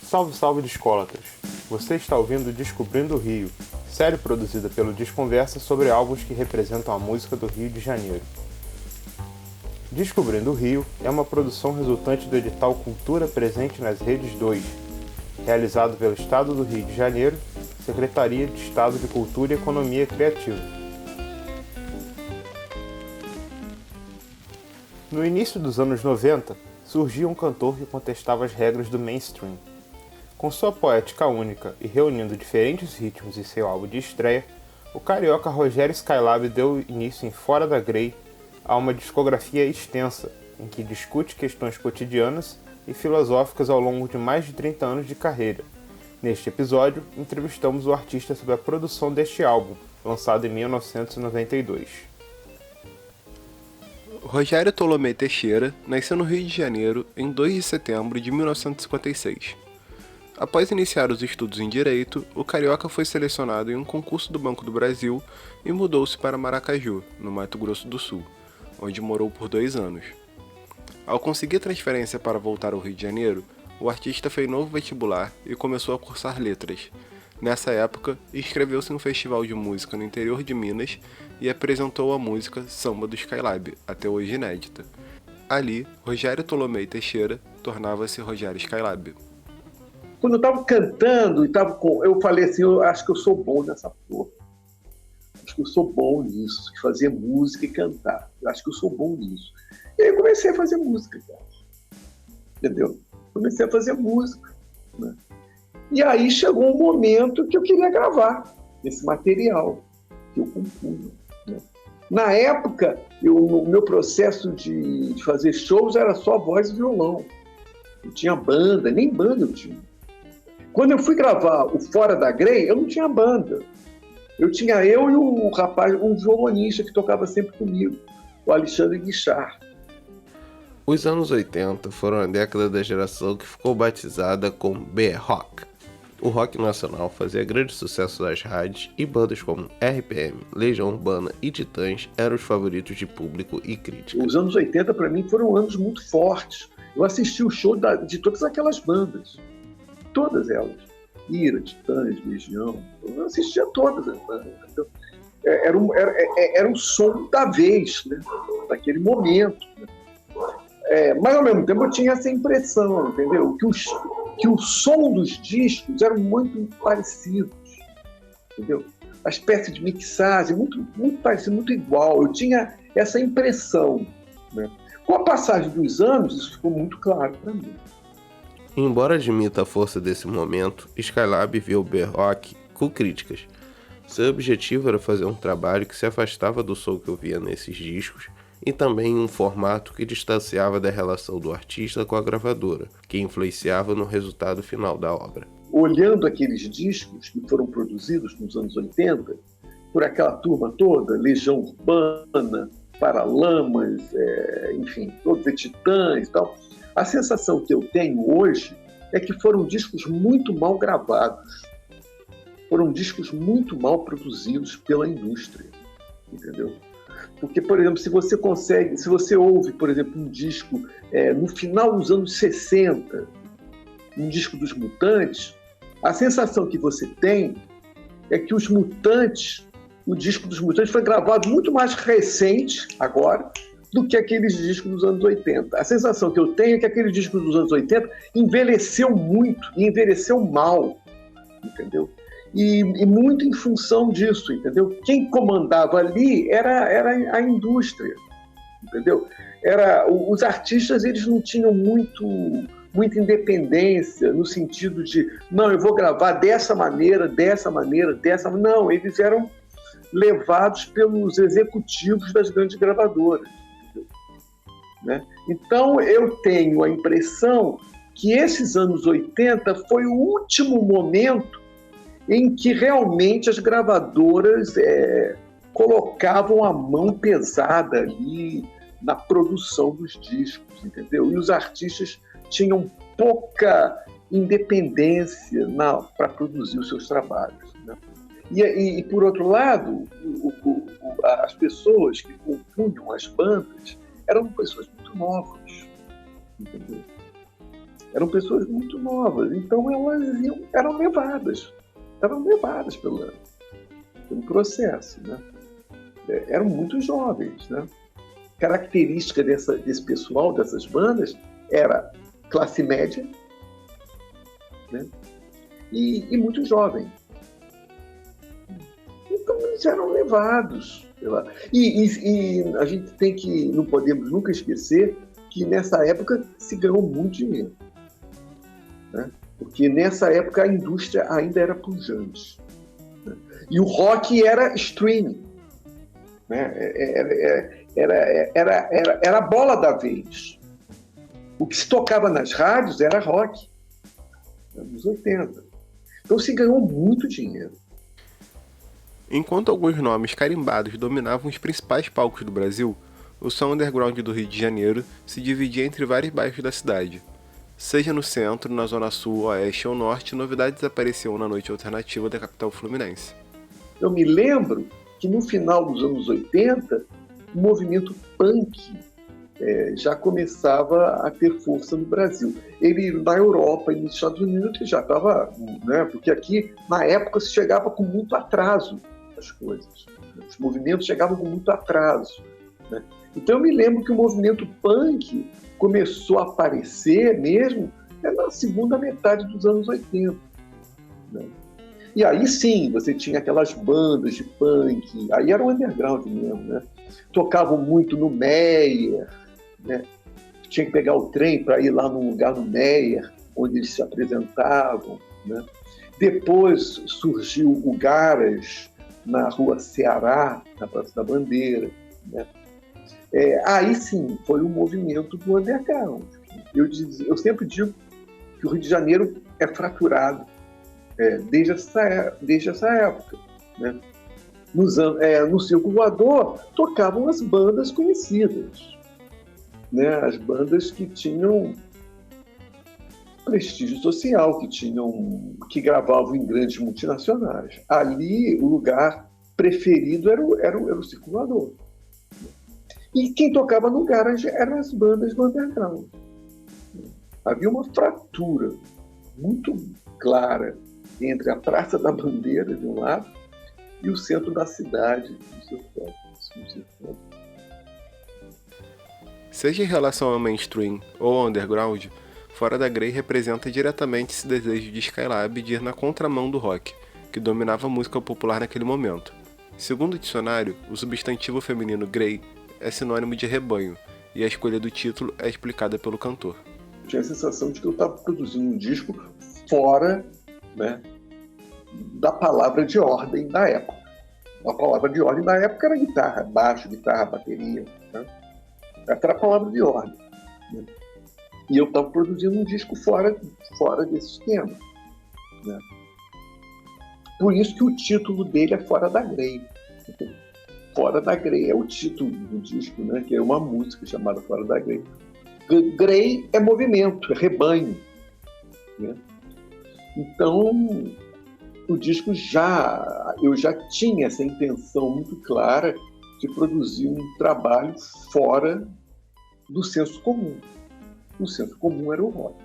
Salve, salve discólatras! Você está ouvindo Descobrindo o Rio, série produzida pelo Desconversa sobre álbuns que representam a música do Rio de Janeiro. Descobrindo o Rio é uma produção resultante do edital Cultura presente nas Redes 2, realizado pelo Estado do Rio de Janeiro, Secretaria de Estado de Cultura e Economia Criativa. No início dos anos 90, surgia um cantor que contestava as regras do mainstream. Com sua poética única e reunindo diferentes ritmos em seu álbum de estreia, o carioca Rogério Skylab deu início em Fora da Grey a uma discografia extensa, em que discute questões cotidianas e filosóficas ao longo de mais de 30 anos de carreira. Neste episódio, entrevistamos o artista sobre a produção deste álbum, lançado em 1992. Rogério Tolomei Teixeira nasceu no Rio de Janeiro em 2 de setembro de 1956. Após iniciar os estudos em Direito, o carioca foi selecionado em um concurso do Banco do Brasil e mudou-se para Maracaju, no Mato Grosso do Sul, onde morou por 2 anos. Ao conseguir transferência para voltar ao Rio de Janeiro, o artista fez novo vestibular e começou a cursar letras. Nessa época, inscreveu-se em um festival de música no interior de Minas e apresentou a música Samba do Skylab, até hoje inédita. Ali, Rogério Tolomei Teixeira tornava-se Rogério Skylab. Quando eu estava cantando, eu falei assim, eu acho que eu sou bom nessa porra. Acho que eu sou bom nisso, de fazer música e cantar. Eu acho que eu sou bom nisso. E aí eu comecei a fazer música, cara. Entendeu? Comecei a fazer música, né? E aí chegou um momento que eu queria gravar esse material que eu compunha, né? Na época, o meu processo de fazer shows era só voz e violão. Não tinha banda, nem banda eu tinha. Quando eu fui gravar o Fora da Grey, eu não tinha banda. Eu tinha eu e um rapaz, um violonista que tocava sempre comigo, o Alexandre Guichard. Os anos 80 foram a década da geração que ficou batizada como B-Rock. O rock nacional fazia grande sucesso nas rádios e bandas como RPM, Legião Urbana e Titãs eram os favoritos de público e crítica. Os anos 80 para mim foram anos muito fortes. Eu assisti o show de todas aquelas bandas. Todas elas. Ira, Titãs, Legião. Eu assistia todas as bandas. Entendeu? Era um som da vez, né? Daquele momento. Né? Mas ao mesmo tempo eu tinha essa impressão, entendeu? Que o som dos discos eram muito parecidos. Entendeu? A espécie de mixagem, muito, muito parecido, muito igual. Eu tinha essa impressão. Né? Com a passagem dos anos, isso ficou muito claro para mim. Embora admita a força desse momento, Skylab viu o B-Rock com críticas. Seu objetivo era fazer um trabalho que se afastava do som que eu via nesses discos e também em um formato que distanciava da relação do artista com a gravadora, que influenciava no resultado final da obra. Olhando aqueles discos que foram produzidos nos anos 80, por aquela turma toda, Legião Urbana, Paralamas, enfim, todos os Titãs e tal, a sensação que eu tenho hoje é que foram discos muito mal gravados. Foram discos muito mal produzidos pela indústria, entendeu? Porque, por exemplo, se você ouve, por exemplo, um disco no final dos anos 60, um disco dos Mutantes, a sensação que você tem é que os Mutantes, o disco dos Mutantes foi gravado muito mais recente agora do que aqueles discos dos anos 80. A sensação que eu tenho é que aqueles discos dos anos 80 envelheceu muito e envelheceu mal, entendeu? E muito em função disso, entendeu? Quem comandava ali era a indústria, entendeu? Os artistas, eles não tinham muita independência no sentido de, não, eu vou gravar dessa maneira. Não, eles eram levados pelos executivos das grandes gravadoras. Né? Então, eu tenho a impressão que esses anos 80 foi o último momento em que realmente as gravadoras colocavam a mão pesada ali na produção dos discos, entendeu? E os artistas tinham pouca independência para produzir os seus trabalhos. Né? E, por outro lado, as pessoas que compunham as bandas eram pessoas muito novas, entendeu? Eram pessoas muito novas, então elas eram levadas pelo processo, né? Eram muito jovens, né? Característica desse pessoal, dessas bandas, era classe média, né? E muito jovem. Então eles eram levados. E a gente não podemos nunca esquecer que nessa época se ganhou muito dinheiro, né? Porque nessa época a indústria ainda era pujante, né? E o rock era streaming, né? Era a bola da vez. O que se tocava nas rádios era rock, nos 80. Então se ganhou muito dinheiro. Enquanto alguns nomes carimbados dominavam os principais palcos do Brasil, o som underground do Rio de Janeiro se dividia entre vários bairros da cidade. Seja no centro, na zona sul, oeste ou norte, novidades apareciam na noite alternativa da capital fluminense. Eu me lembro que no final dos anos 80, o movimento punk já começava a ter força no Brasil. Ele, na Europa e nos Estados Unidos, ele já estava, né, porque aqui, na época, se chegava com muito atraso as coisas. Os movimentos chegavam com muito atraso, né? Então eu me lembro que o movimento punk começou a aparecer mesmo na segunda metade dos anos 80. Né? E aí sim, você tinha aquelas bandas de punk, aí era o underground mesmo, né? Tocavam muito no Meyer, né? Tinha que pegar o trem para ir lá num lugar no Meyer, onde eles se apresentavam, né? Depois surgiu o Garage, na Rua Ceará, na Praça da Bandeira, né? Aí sim, foi um movimento do underground. Eu sempre digo que o Rio de Janeiro é fraturado desde essa época, né? No Circo Voador tocavam as bandas conhecidas, né? As bandas que tinham prestígio social, que gravavam em grandes multinacionais. Ali o lugar preferido era o Circo Voador. E quem tocava no garage eram as bandas do underground. Havia uma fratura muito clara entre a Praça da Bandeira, de um lado, e o centro da cidade, do seu próprio. Seja em relação ao mainstream ou ao underground, Fora da Grey representa diretamente esse desejo de Skylab de ir na contramão do rock, que dominava a música popular naquele momento. Segundo o dicionário, o substantivo feminino Grey é sinônimo de rebanho, e a escolha do título é explicada pelo cantor. Eu tinha a sensação de que eu estava produzindo um disco fora, né, da palavra de ordem da época. A palavra de ordem da época era guitarra, baixo, guitarra, bateria, né? Essa era a palavra de ordem, né? E eu estava produzindo um disco fora desse esquema, né? Por isso que o título dele é Fora da Grey. Fora da Grey é o título do disco, né? Que é uma música chamada Fora da Grey. Grey é movimento, é rebanho, né? Então, o disco eu já tinha essa intenção muito clara de produzir um trabalho fora do senso comum. O senso comum era o rock.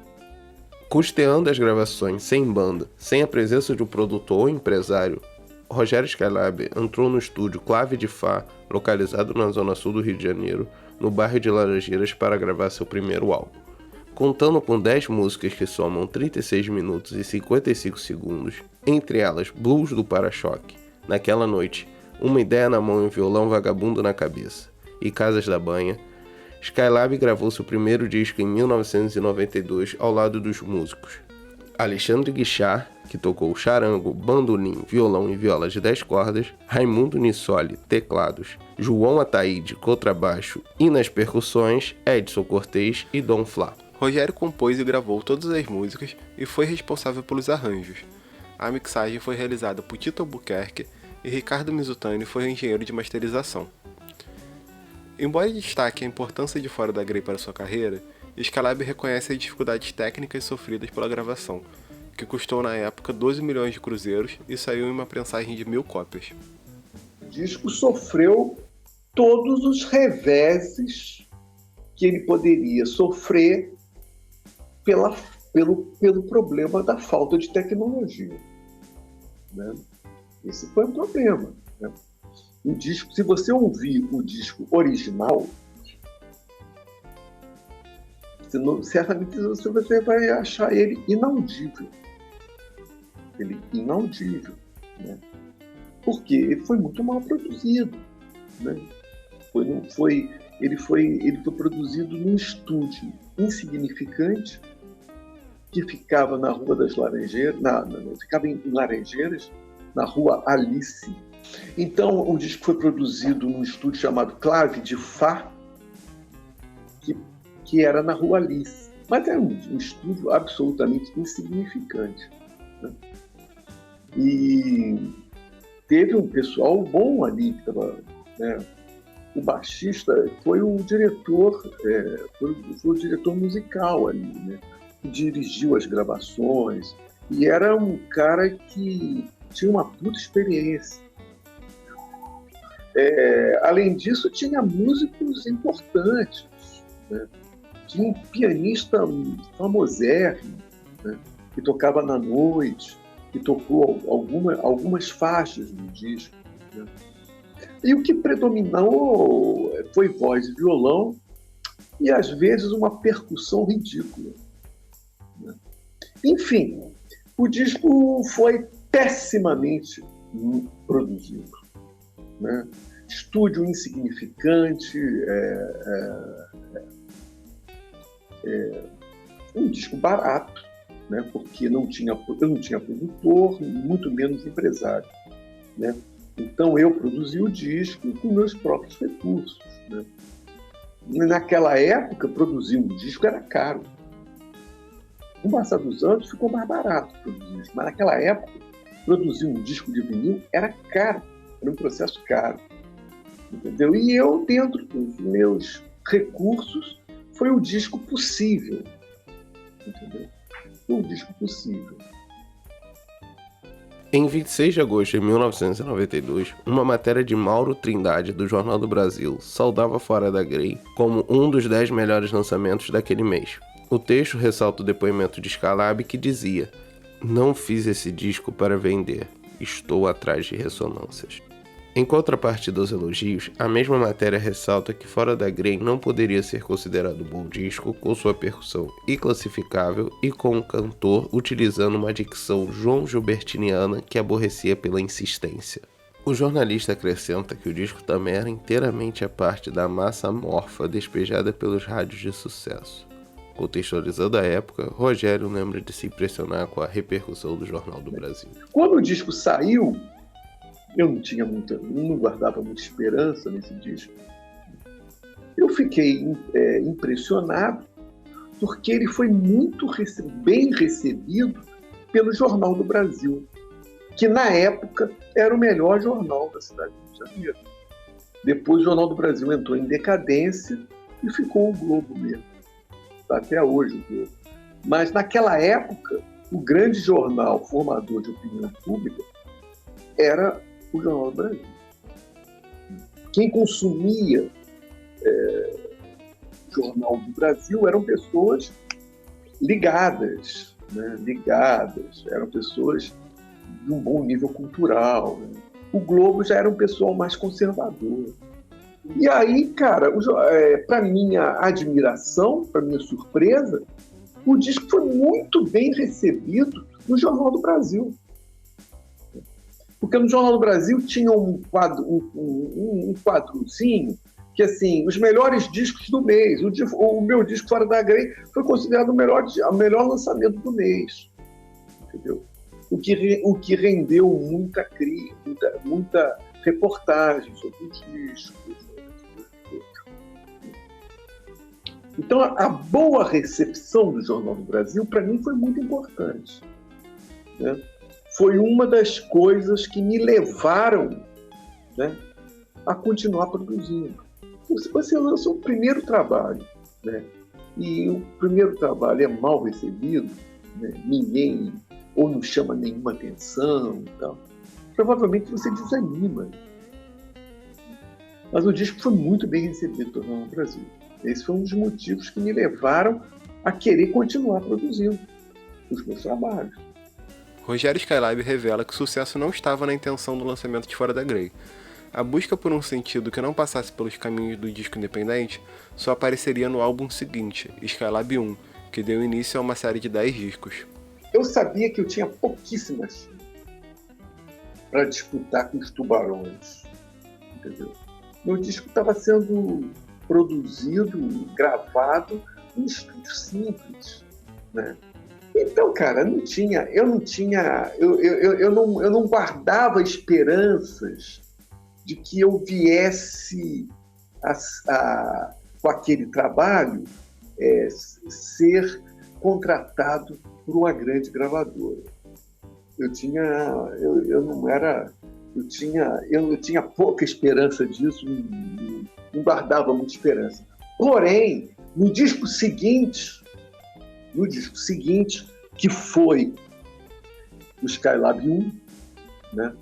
Custeando as gravações sem banda, sem a presença de um produtor ou empresário, Rogério Skylab entrou no estúdio Clave de Fá, localizado na zona sul do Rio de Janeiro, no bairro de Laranjeiras, para gravar seu primeiro álbum. Contando com 10 músicas que somam 36 minutos e 55 segundos, entre elas Blues do Para-Choque, Naquela Noite, Uma Ideia na Mão e um Violão Vagabundo na Cabeça, e Casas da Banha, Skylab gravou seu primeiro disco em 1992 ao lado dos músicos Alexandre Guichard, que tocou charango, bandolim, violão e viola de 10 cordas, Raimundo Nissoli, teclados, João Ataíde, contrabaixo e nas percussões, Edson Cortez e Dom Flá. Rogério compôs e gravou todas as músicas e foi responsável pelos arranjos. A mixagem foi realizada por Tito Albuquerque e Ricardo Mizutani foi o engenheiro de masterização. Embora destaque a importância de Fora da Grey para sua carreira, Skylab reconhece as dificuldades técnicas sofridas pela gravação, que custou na época 12 milhões de cruzeiros e saiu em uma prensagem de 1000 cópias. O disco sofreu todos os reveses que ele poderia sofrer pelo problema da falta de tecnologia, né? Esse foi um problema, né? O disco, se você ouvir o disco original, certamente você vai achar ele inaudível. Né? Porque ele foi muito mal produzido, né? Ele foi produzido num estúdio insignificante que ficava na Rua das Laranjeiras, ficava em Laranjeiras, na Rua Alice. Então, o disco foi produzido num estúdio chamado Clave de Fá, que era na Rua Alice. Mas era um estúdio absolutamente insignificante, né? E teve um pessoal bom ali, que estava, né? O baixista foi o diretor, foi o diretor musical ali, né? Que dirigiu as gravações, e era um cara que tinha uma puta experiência. Além disso, tinha músicos importantes, né? Tinha um pianista famosérrimo, né? Que tocava na noite, que tocou algumas faixas do disco, né? E o que predominou foi voz e violão e, às vezes, uma percussão ridícula, né? Enfim, o disco foi pessimamente produzido, né? Estúdio insignificante, um disco barato, né? Porque eu não tinha produtor, muito menos empresário, né? Então eu produzi o disco com meus próprios recursos, né? Naquela época, produzir um disco era caro. Com o passar dos anos, ficou mais barato produzir isso. Mas naquela época, produzir um disco de vinil era caro, era um processo caro. Entendeu? E eu, dentro dos meus recursos, foi o disco possível. Entendeu? Foi o disco possível. Em 26 de agosto de 1992, uma matéria de Mauro Trindade, do Jornal do Brasil, saudava Fora da Grey como um dos 10 melhores lançamentos daquele mês. O texto ressalta o depoimento de Skylab, que dizia: "Não fiz esse disco para vender, estou atrás de ressonâncias." Em contrapartida aos elogios, a mesma matéria ressalta que Fora da Grey não poderia ser considerado bom disco com sua percussão inclassificável e com um cantor utilizando uma dicção João Gilbertiniana que aborrecia pela insistência. O jornalista acrescenta que o disco também era inteiramente a parte da massa amorfa despejada pelos rádios de sucesso. Contextualizando a época, Rogério lembra de se impressionar com a repercussão do Jornal do Brasil. Quando o disco saiu, eu não guardava muita esperança nesse disco. Eu fiquei impressionado porque ele foi muito bem recebido pelo Jornal do Brasil, que na época era o melhor jornal da cidade do Rio de Janeiro. Depois o Jornal do Brasil entrou em decadência e ficou o Globo mesmo. Está até hoje o Globo. Mas naquela época, o grande jornal formador de opinião pública era o Jornal do Brasil. Quem consumia Jornal do Brasil eram pessoas ligadas, né? Eram pessoas de um bom nível cultural, né? O Globo já era um pessoal mais conservador. E aí, cara, para minha admiração, para minha surpresa, o disco foi muito bem recebido no Jornal do Brasil. Porque no Jornal do Brasil tinha um quadrozinho que, assim, os melhores discos do mês. O meu disco Fora da Grey foi considerado o melhor lançamento do mês. Entendeu? O que rendeu muita reportagem sobre os discos. Então, a boa recepção do Jornal do Brasil, para mim, foi muito importante, né? Foi uma das coisas que me levaram, né, a continuar produzindo. Você lança um primeiro trabalho, né, e o primeiro trabalho é mal recebido, né, ninguém ou não chama nenhuma atenção e tal, provavelmente você desanima. Mas o disco foi muito bem recebido no Brasil. Esse foi um dos motivos que me levaram a querer continuar produzindo. os meus trabalhos. Rogério Skylab revela que o sucesso não estava na intenção do lançamento de Fora da Grey. A busca por um sentido que não passasse pelos caminhos do disco independente só apareceria no álbum seguinte, Skylab 1, que deu início a uma série de 10 discos. Eu sabia que eu tinha pouquíssimas para disputar com os Tubarões, entendeu? Meu disco estava sendo produzido, gravado em estúdio simples, né? Então, cara, eu não guardava esperanças de que eu viesse com aquele trabalho ser contratado por uma grande gravadora. Eu tinha pouca esperança disso, não guardava muita esperança. Porém, no disco seguinte, que foi o Skylab 1, né?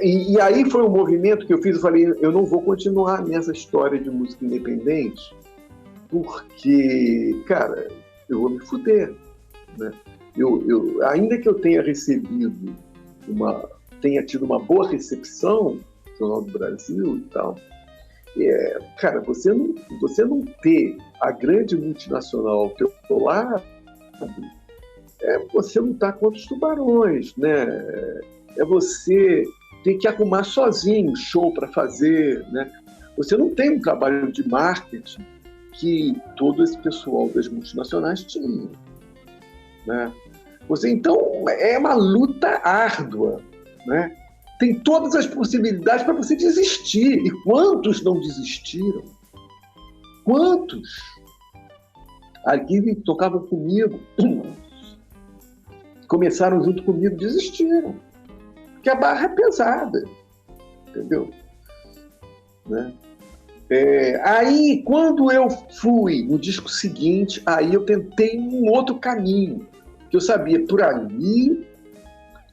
E aí foi um movimento que eu fiz, eu falei, eu não vou continuar nessa história de música independente, porque, cara, eu vou me fuder, né? Ainda que eu tenha tido uma boa recepção no Jornal do Brasil e tal, cara, você não ter a grande multinacional ao teu lado, você lutar contra os tubarões, né? Você ter que arrumar sozinho show para fazer, né? Você não tem um trabalho de marketing que todo esse pessoal das multinacionais tinha, né? Então, é uma luta árdua, né? Tem todas as possibilidades para você desistir. E quantos não desistiram? Quantos? Aqui tocavam comigo, começaram junto comigo, desistiram. Porque a barra é pesada, entendeu? Né? Aí, quando eu fui no disco seguinte, aí eu tentei um outro caminho, que eu sabia, por ali,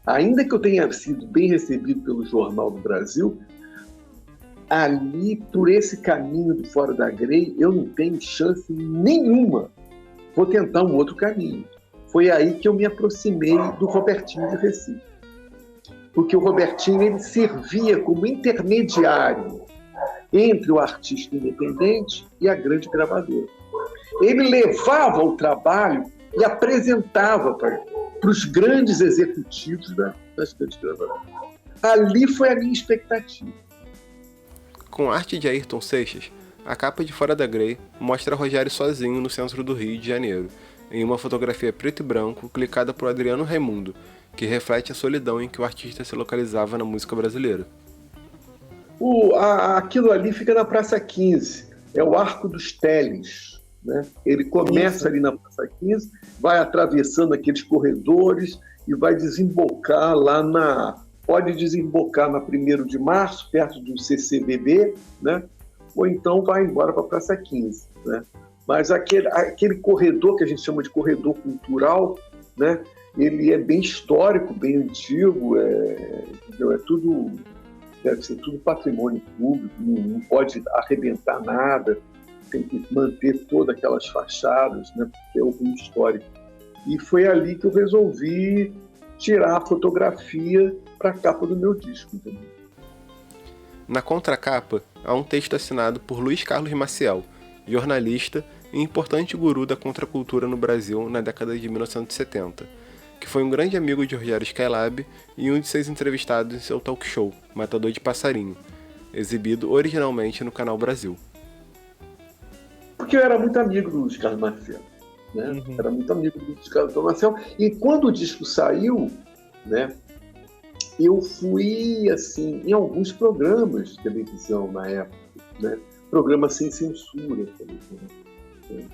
ainda que eu tenha sido bem recebido pelo Jornal do Brasil, ali, por esse caminho do Fora da Grey, eu não tenho chance nenhuma. Vou tentar um outro caminho. Foi aí que eu me aproximei do Robertinho de Recife. Porque o Robertinho, ele servia como intermediário entre o artista independente e a grande gravadora. Ele levava o trabalho e apresentava para os grandes executivos das grandes gravadoras. Ali foi a minha expectativa. Com arte de Ayrton Seixas, a capa de Fora da Grey mostra Rogério sozinho no centro do Rio de Janeiro, em uma fotografia preto e branco clicada por Adriano Raimundo, que reflete a solidão em que o artista se localizava na música brasileira. Aquilo ali fica na Praça 15, é o Arco dos Teles, né? Ele começa ali na Praça 15, vai atravessando aqueles corredores e vai desembocar pode desembocar na 1º de março, perto do CCBB, né? Ou então vai embora para a Praça 15, né? Mas aquele corredor que a gente chama de corredor cultural, né? Ele é bem histórico, bem antigo, deve ser tudo patrimônio público, não pode arrebentar nada, tem que manter todas aquelas fachadas, né? Porque é um histórico. E foi ali que eu resolvi tirar a fotografia para a capa do meu disco, entendeu? Na contracapa, há um texto assinado por Luiz Carlos Maciel, jornalista e importante guru da contracultura no Brasil na década de 1970, que foi um grande amigo de Rogério Skylab e um de seus entrevistados em seu talk show, Matador de Passarinho, exibido originalmente no Canal Brasil. Porque eu era muito amigo do Luiz Carlos Maciel, né? Uhum. Era muito amigo do Luiz Carlos Maciel. E quando o disco saiu, né, eu fui assim, em alguns programas de televisão na época, né? Programa sem censura, né?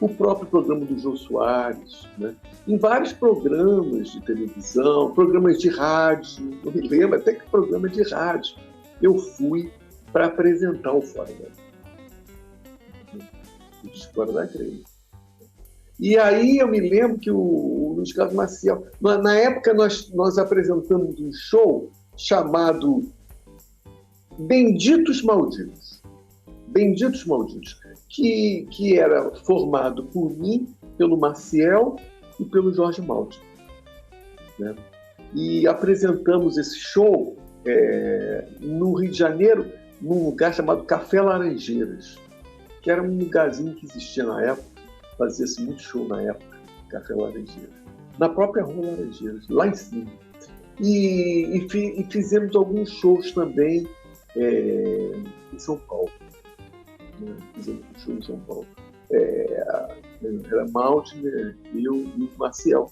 O próprio programa do Jô Soares, né? Em vários programas de televisão, programas de rádio, eu me lembro até que programa de rádio, eu fui para apresentar o Fora da Grey, o disco Fora da Grey. E aí eu me lembro que o Luiz Carlos Maciel, na época nós apresentamos um show chamado Benditos Malditos. Benditos Malditos, que era formado por mim, pelo Maciel e pelo Jorge Maltner, né? E apresentamos esse show no Rio de Janeiro, num lugar chamado Café Laranjeiras, que era um lugarzinho que existia na época, fazia-se muito show na época, Café Laranjeiras, na própria Rua Laranjeiras, lá em cima. E fizemos alguns shows também em São Paulo. Né? Fizemos um show em São Paulo. Era Maltner, eu e o Maciel.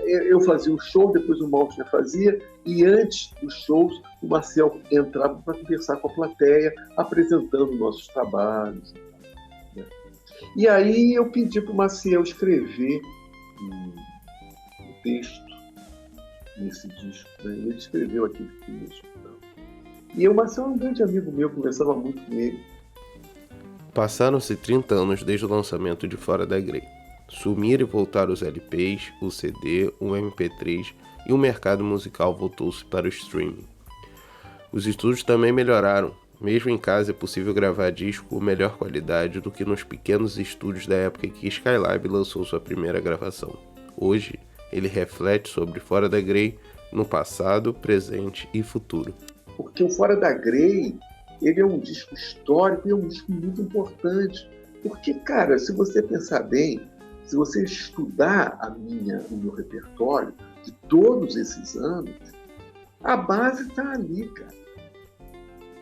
Eu fazia o show, depois o Maltner fazia, e antes dos shows o Maciel entrava para conversar com a plateia, apresentando nossos trabalhos. Né? E aí eu pedi para o Maciel escrever um texto nesse disco. Né? Ele escreveu aquele texto. E o Maciel é um grande amigo meu, conversava muito com ele. Passaram-se 30 anos desde o lançamento de Fora da Grey. Sumiram e voltaram os LPs, o CD, o MP3 e o mercado musical voltou-se para o streaming. Os estúdios também melhoraram. Mesmo em casa é possível gravar disco com melhor qualidade do que nos pequenos estúdios da época em que Skylab lançou sua primeira gravação. Hoje, ele reflete sobre Fora da Grey no passado, presente e futuro. Porque o Fora da Grey, ele é um disco histórico e é um disco muito importante. Porque, cara, se você pensar bem, se você estudar o meu repertório de todos esses anos, a base está ali, cara.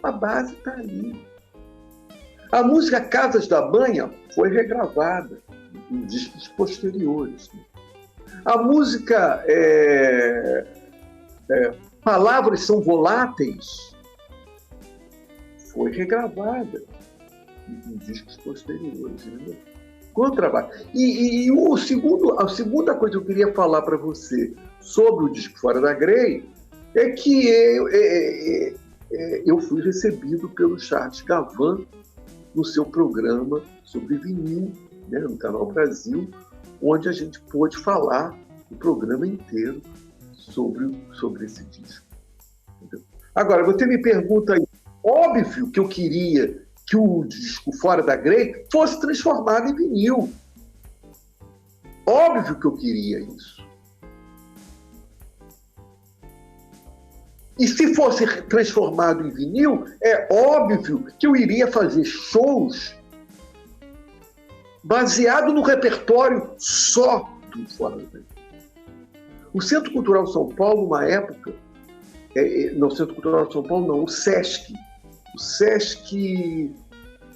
A base está ali. A música Casas da Banha foi regravada em discos posteriores. A música Palavras São Voláteis foi regravada em discos posteriores. Né? Contrabaixo. E a segunda coisa que eu queria falar para você sobre o disco Fora da Grey é que eu fui recebido pelo Charles Gavan no seu programa sobre vinil, né, no Canal Brasil, onde a gente pôde falar o programa inteiro sobre esse disco. Entendeu? Agora, você me pergunta aí, óbvio que eu queria que o disco Fora da Grey fosse transformado em vinil. Óbvio que eu queria isso. E se fosse transformado em vinil, é óbvio que eu iria fazer shows baseado no repertório só do Fora da Grey. O Centro Cultural São Paulo, uma época, não, o Centro Cultural São Paulo não, o Sesc,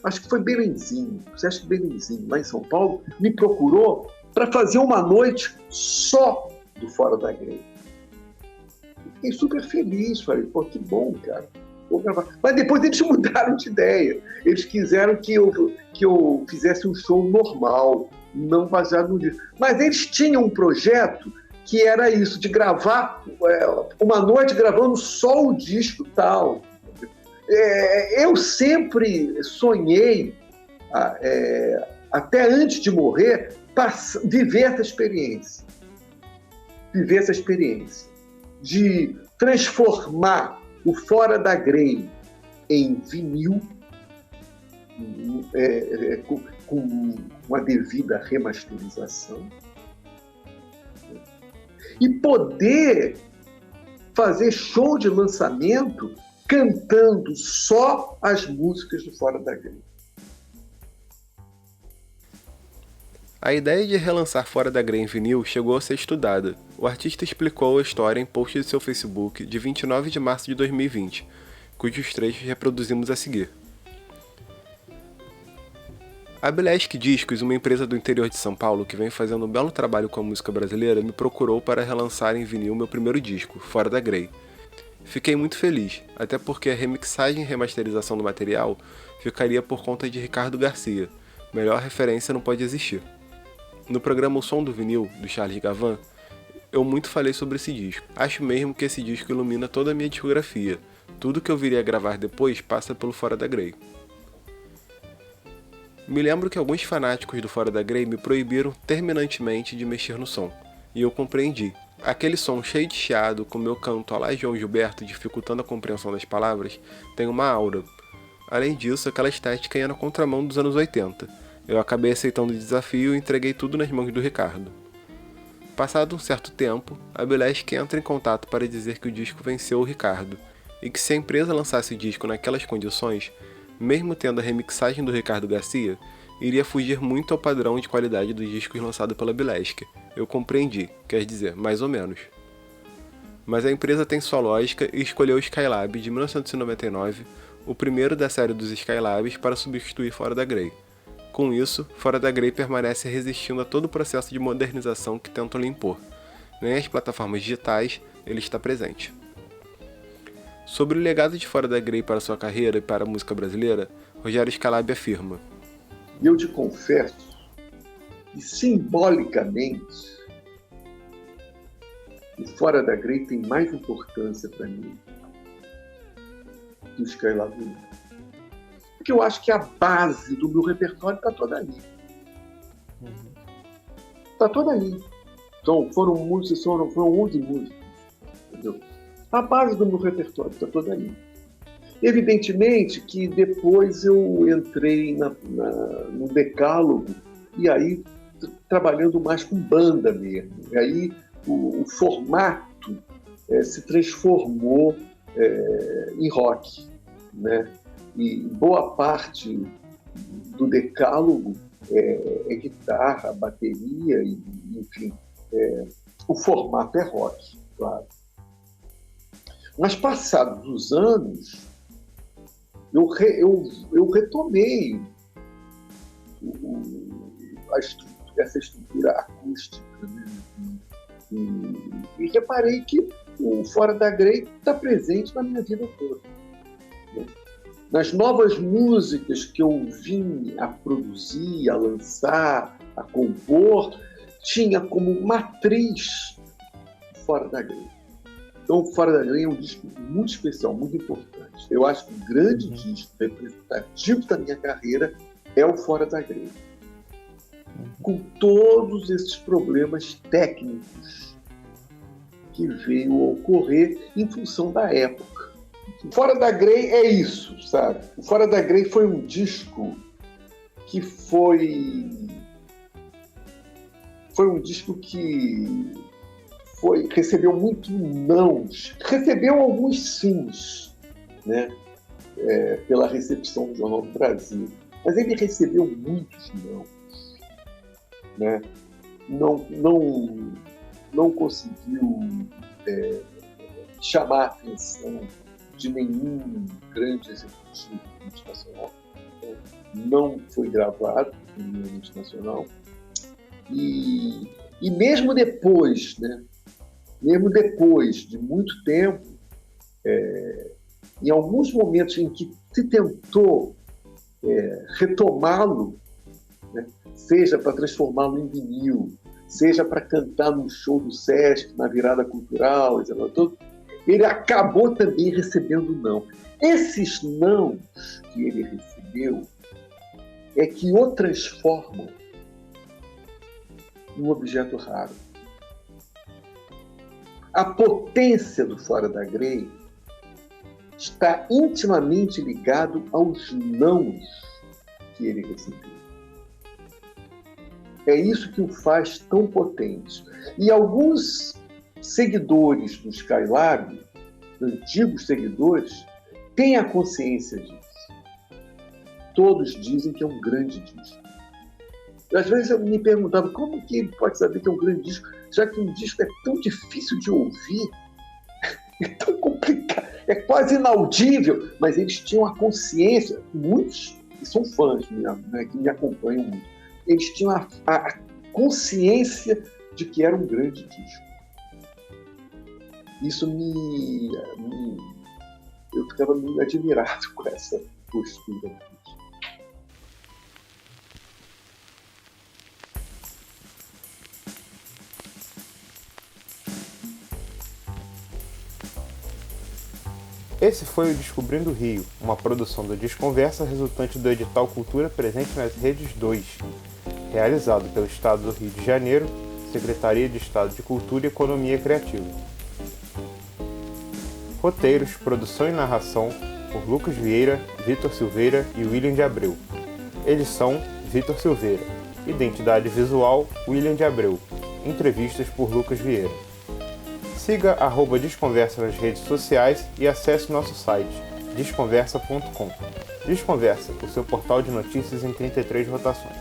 acho que foi Belenzinho, o Sesc Belenzinho, lá em São Paulo, me procurou para fazer uma noite só do Fora da Grey. Fiquei super feliz, falei, pô, que bom, cara, vou gravar. Mas depois eles mudaram de ideia, eles quiseram que eu fizesse um show normal, não baseado no disco. Mas eles tinham um projeto que era isso, de gravar uma noite gravando só o disco tal. Eu sempre sonhei, até antes de morrer, viver essa experiência. Viver essa experiência de transformar o Fora da Grey em vinil, com uma devida remasterização, e poder fazer show de lançamento cantando só as músicas do Fora da Grey. A ideia de relançar Fora da Grey em vinil chegou a ser estudada. O artista explicou a história em post de seu Facebook de 29 de março de 2020, cujos trechos reproduzimos a seguir. A Bilesk Discos, uma empresa do interior de São Paulo que vem fazendo um belo trabalho com a música brasileira, me procurou para relançar em vinil meu primeiro disco, Fora da Grey. Fiquei muito feliz, até porque a remixagem e remasterização do material ficaria por conta de Ricardo Garcia. Melhor referência não pode existir. No programa O Som do Vinil, do Charles Gavan, eu muito falei sobre esse disco. Acho mesmo que esse disco ilumina toda a minha discografia. Tudo que eu viria a gravar depois passa pelo Fora da Grey. Me lembro que alguns fanáticos do Fora da Grey me proibiram terminantemente de mexer no som, e eu compreendi. Aquele som cheio de chiado, com meu canto a lá João Gilberto dificultando a compreensão das palavras, tem uma aura. Além disso, aquela estética ia na contramão dos anos 80. Eu acabei aceitando o desafio e entreguei tudo nas mãos do Ricardo. Passado um certo tempo, a Bilesk entra em contato para dizer que o disco venceu o Ricardo, e que se a empresa lançasse o disco naquelas condições, mesmo tendo a remixagem do Ricardo Garcia, iria fugir muito ao padrão de qualidade dos discos lançados pela Bilesk. Eu compreendi, quer dizer, mais ou menos. Mas a empresa tem sua lógica e escolheu o Skylab de 1999, o primeiro da série dos Skylabs, para substituir Fora da Grey. Com isso, Fora da Grey permanece resistindo a todo o processo de modernização que tentam lhe impor. Nem as plataformas digitais ele está presente. Sobre o legado de Fora da Grey para sua carreira e para a música brasileira, Rogério Skylab afirma: E eu te confesso que, simbolicamente, o Fora da Grey tem mais importância para mim que o Skylab. Porque eu acho que a base do meu repertório está toda ali. Está toda ali. Então, foram 11 músicas. Entendeu? A base do meu repertório está toda ali. Evidentemente que depois eu entrei no decálogo e aí trabalhando mais com banda mesmo. E aí o formato se transformou em rock, né? E boa parte do decálogo é guitarra, bateria, e, enfim, o formato é rock, claro. Mas passados os anos, eu retomei essa estrutura acústica, né? E reparei que o Fora da Grey está presente na minha vida toda. Nas novas músicas que eu vim a produzir, a lançar, a compor, tinha como matriz Fora da Grey. Então, Fora da Grey é um disco muito especial, muito importante. Eu acho que o grande disco representativo da minha carreira é o Fora da Grey. Com todos esses problemas técnicos que veio a ocorrer em função da época. Fora da Grey é isso, sabe? O Fora da Grey foi um disco que recebeu muito nãos, recebeu alguns sims, né? Pela recepção do Jornal do Brasil, mas ele recebeu muitos nãos, né? Não conseguiu chamar a atenção de nenhum grande executivo multinacional, não foi gravado em nenhuma multinacional, e mesmo depois, né? Mesmo depois de muito tempo, em alguns momentos em que se tentou retomá-lo, né? Seja para transformá-lo em vinil, seja para cantar num show do Sesc, na virada cultural, ele acabou também recebendo não. Esses nãos que ele recebeu é que o transformam em um objeto raro. A potência do Fora da Grey está intimamente ligado aos nãos que ele recebeu. É isso que o faz tão potente. E alguns seguidores do Skylab, antigos seguidores, têm a consciência disso. Todos dizem que é um grande disco. Às vezes eu me perguntava como que ele pode saber que é um grande disco, já que um disco é tão difícil de ouvir, é tão complicado, é quase inaudível, mas eles tinham a consciência, muitos, que são fãs mesmo, né, que me acompanham muito, eles tinham a consciência de que era um grande disco. Isso eu ficava meio admirado com essa postura. Esse foi o Descobrindo o Rio, uma produção do Desconversa resultante do edital Cultura Presente nas Redes 2, realizado pelo Estado do Rio de Janeiro, Secretaria de Estado de Cultura e Economia Criativa. Roteiros, produção e narração por Lucas Vieira, Vitor Silveira e William de Abreu. Edição, Vitor Silveira. Identidade visual, William de Abreu. entrevistas por Lucas Vieira. Siga @Desconversa nas redes sociais e acesse nosso site, desconversa.com. Desconversa, o seu portal de notícias em 33 rotações.